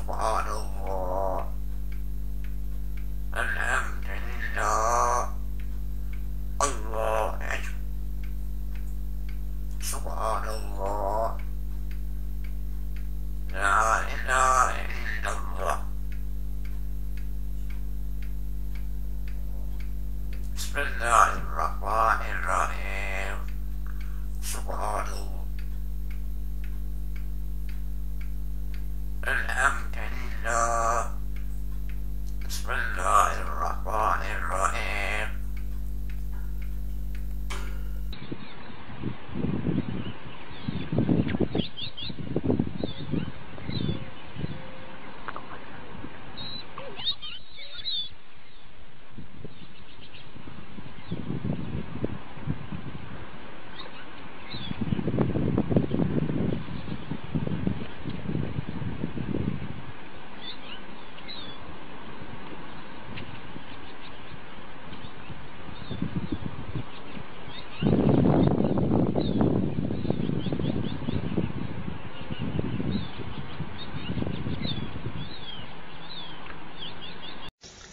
سبحان الله، الحمد لله، الله أكبر، سبحان الله، لا إله إلا الله. بسم الله الرحمن الرحيم، سبحان الله، الحمد لله، بسم الله الرحمن الرحيم.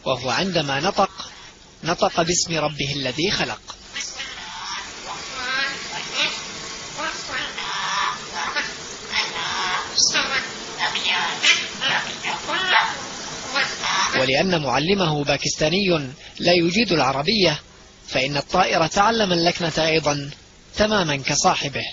وهو عندما نطق باسم ربه الذي خلق. ولأن معلمه باكستاني لا يجيد العربية، فإن الطائر تعلم اللكنة أيضا تماما كصاحبه.